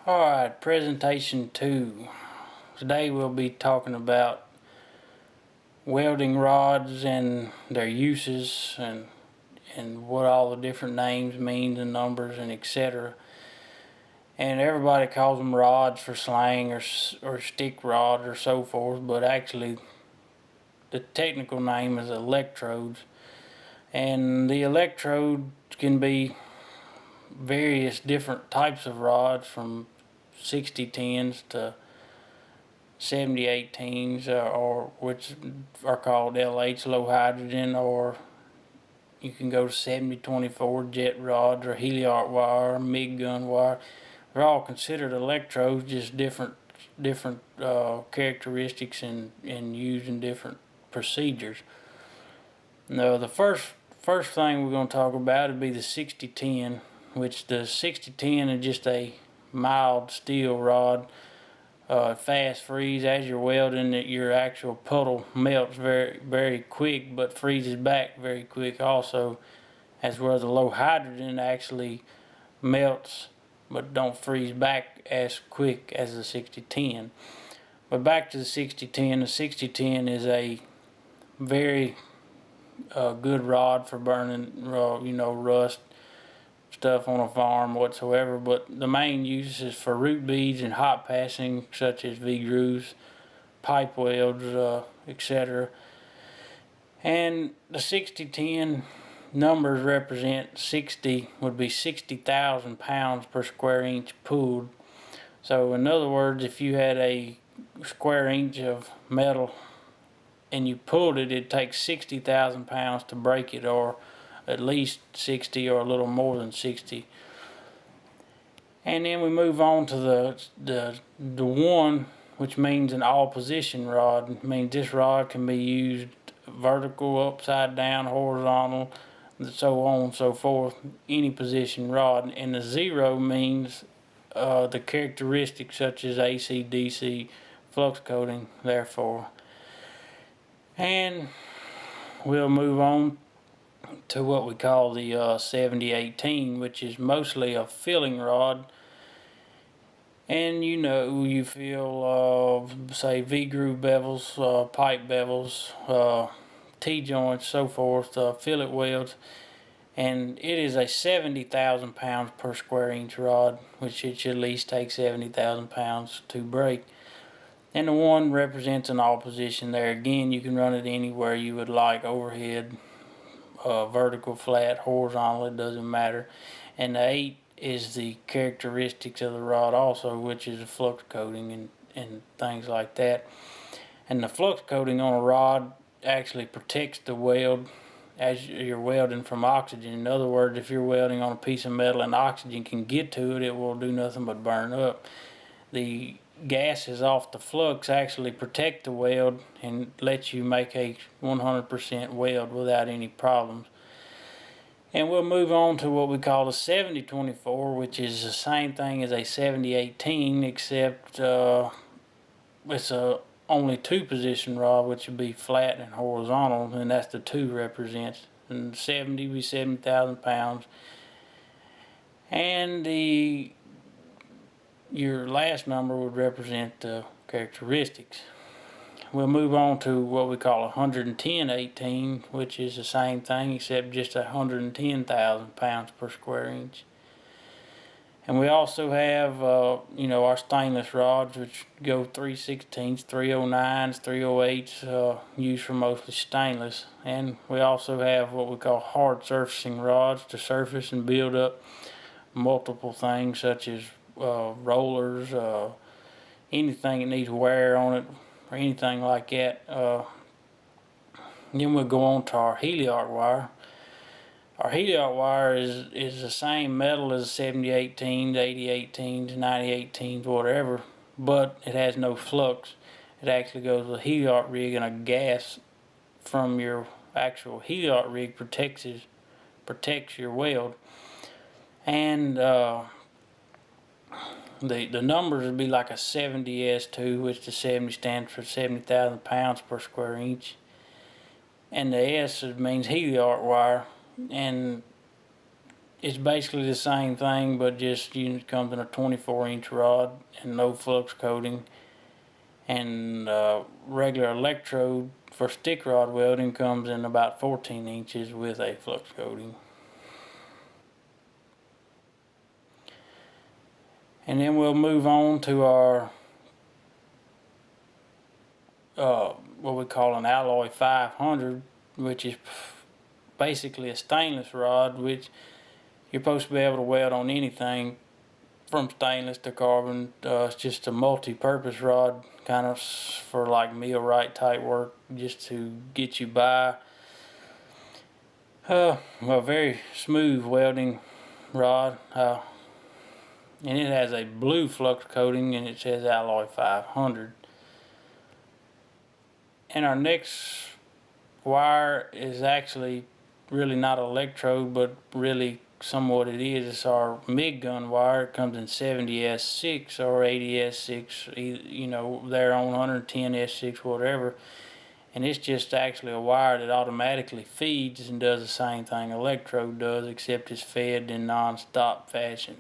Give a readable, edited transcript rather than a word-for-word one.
Alright, presentation 2. Today we'll be talking about welding rods and their uses and what all the different names mean and numbers and etc. And everybody calls them rods for slang or stick rod or so forth, but actually the technical name is electrodes. And the electrode can be various different types of rods from 6010s to 7018s, or which are called LH, low hydrogen, or you can go to 7024 jet rods or heliarc wire, MIG gun wire. They're all considered electrodes, just different characteristics and used in different procedures. Now the first thing we're going to talk about would be the 6010, which the 6010 is just a mild steel rod. Fast freeze as you're welding it. Your actual puddle melts very quick, but freezes back very quick also, as well as the low hydrogen actually melts but don't freeze back as quick as the 6010. But back to the 6010. The 6010 is a very good rod for burning rust stuff on a farm whatsoever, but the main use is for root beads and hot passing, such as V-grooves, pipe welds, etc. And the 6010 numbers represent 60 would be 60,000 pounds per square inch pulled. So in other words, if you had a square inch of metal and you pulled it, it'd take 60,000 pounds to break it, or at least 60 or a little more than 60. And then we move on to the one, which means an all position rod. It means this rod can be used vertical, upside down, horizontal, so on and so forth, any position rod. And the 0 means the characteristics such as AC, DC, flux coating, therefore. And we'll move on to what we call the 7018, which is mostly a filling rod. And you fill say V-groove bevels, pipe bevels, T-joints, so forth, fillet welds, and it is a 70,000 pounds per square inch rod, which it should at least take 70,000 pounds to break. And the 1 represents an all position. There again, you can run it anywhere you would like, overhead, vertical, flat, horizontal, it doesn't matter. And the 8 is the characteristics of the rod also, which is the flux coating and things like that. And the flux coating on a rod actually protects the weld as you're welding from oxygen. In other words, if you're welding on a piece of metal and oxygen can get to it, it will do nothing but burn up. The gases off the flux actually protect the weld and let you make a 100% weld without any problems. And we'll move on to what we call a 7024, which is the same thing as a 7018, except it's a only 2 position rod, which would be flat and horizontal, and that's the 2 represents. And 70 would be 70,000 pounds. And your last number would represent the characteristics. We'll move on to what we call 11018, which is the same thing except just 110,000 pounds per square inch. And we also have our stainless rods, which go 3/16, 309s, 308s, used for mostly stainless. And we also have what we call hard surfacing rods to surface and build up multiple things such as rollers, anything that needs wear on it, or anything like that. Then we'll go on to our heliarc wire. Our heliarc wire is the same metal as 7018s, 8018s, 9018s, whatever, but it has no flux. It actually goes with a heliarc rig, and a gas from your actual heliarc rig protects your weld. And the numbers would be like a 70S2, which the 70 stands for 70,000 pounds per square inch. And the S means heliarc wire. And it's basically the same thing, but just it comes in a 24-inch rod and no flux coating. And regular electrode for stick rod welding comes in about 14 inches with a flux coating. And then we'll move on to our what we call an alloy 500, which is basically a stainless rod, which you're supposed to be able to weld on anything from stainless to carbon. It's just a multi-purpose rod, kind of for like millwright type work, just to get you by. A very smooth welding rod, and it has a blue flux coating, and it says alloy 500. And our next wire is actually really not electrode, but really somewhat it is. It's our MIG gun wire. It comes in 70S6 or 80S6, you know, they're on 110S6, whatever. And it's just actually a wire that automatically feeds and does the same thing electrode does, except it's fed in non-stop fashion.